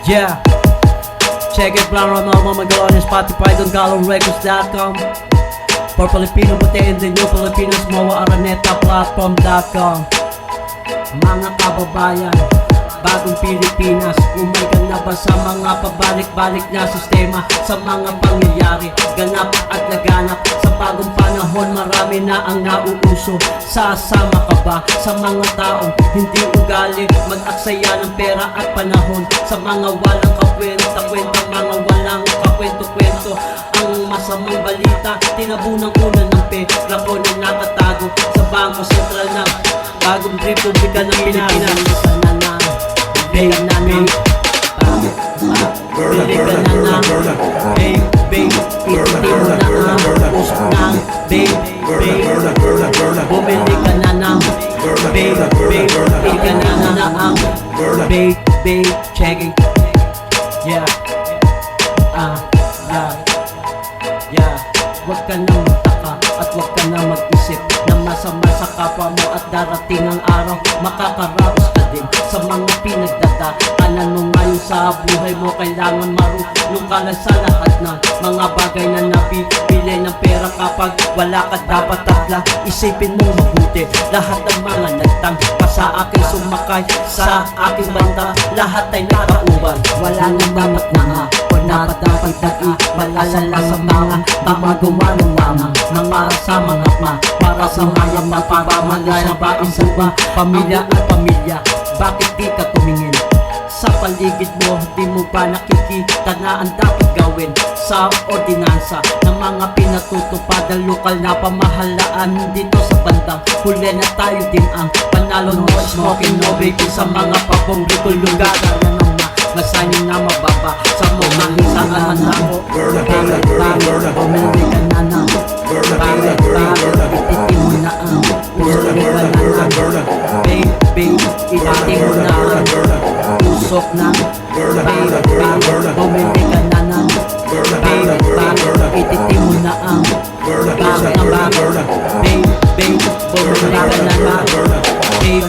Yeah. Check it, plan on all magawa ng Spotify, don galonrecords.com. For Filipino butiin din yung Pilipinas, mawa Araneta platform.com. Mga kababayan, bagong Pilipinas, umay ka na ba sa mga pabalik-balik na sistema, sa mga pangyayari, ganap at laganap? Sa bagong panahon, marami na ang nauuso. Sasama ka ba sa mga taong hindi ugali, mag-aksaya ng pera at panahon? Sa mga walang kakwenta-kwenta, mga walang kakwento-kwento, ang masamang balita, tinabunang unan ng pera ko na nakatago sa Bangko Sentral ng bagong Republika ng Pilipinas. Big na nang bili ka na nang big, ititin mo na ang usok ng big, bumili ka na nang big, ika na na ang big, checking. Yeah, yeah. Huwag ka nang magtaka at huwag ka nang mag-isip na masama sa kapwa mo, at darating ang araw makakaraos ka din sa mga pinagdadaanan mo ngayon sa buhay mo. Kailangan marunong ka lang sa lahat ng mga bagay na nabibili ng pera. Kapag wala ka dapat tatla, isipin mong mabuti. Lahat ng mga nagtang pa sa akin, sumakay sa aking banda, lahat ay nakauban. Wala nang mamatnanga o napadapat malala sa mga gumagawa ng mga sa mga para sa mga mapapamagay na ba pamilya at pamilya. Bakit di ka tumingin sa paligid mo? Di mo ba nakikita na ang dapat gawin sa ordinansa ng mga pinatutupad ng lokal na pamahalaan dito sa bandang huli na tayo din ang panalo? No smoking, no baby sa mga paborito lugar na masanin na mababa sa mga saan man ako. Bakit bumili ka na nang bakit ititin mo na ang bumili ka na nang babe, ititin mo na ang usok na bakit bumili ka na nang bakit ititin mo na ang bakit bumili ka na nang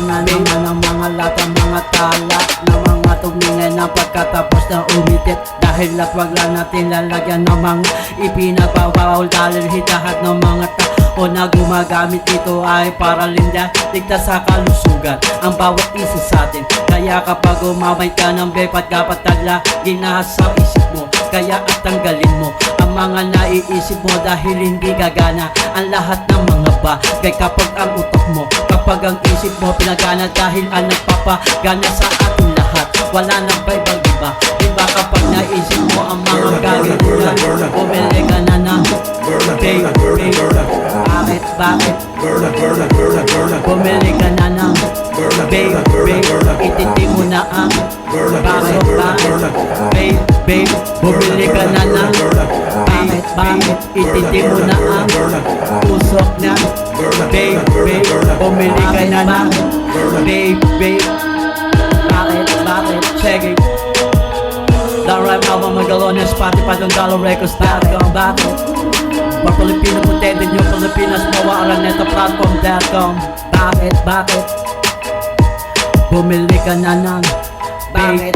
na naman ang mga latang mga tala na mga tumingin na pagkatapos na umitit. Dahil at wag lang natin lalagyan ng mga ipinagbawal, dahil hitahat ng mga tao na gumagamit ito ay para ligtas sa kalusugan ang bawat isa sa atin. Kaya kapag umamay ka ng bepat, dapat lagi nasa isip mo, kaya at tanggalin mo ang mga naiisip mo, dahil hindi gagana ang lahat ng mga bagay kapag ang utak mo, kapag ang isip mo pinagana, dahil ang nagpapagana sa ating lahat. Wala nang baibang iba, diba kapag naisip mo ang mga gagawin nila, bumili ka na ng bakit bumili ka na ng ititin mo na ang bakit bumili ka na ng bakit ititin mo na ang usok na bumili ka na ng bakit check it. The rap album magalaw ng Spotify, don galonrecords.com. Bakit for Filipino butiin din yung Pilipinas, mawa Araneta platform.com. Bakit bumili ka na ng bakit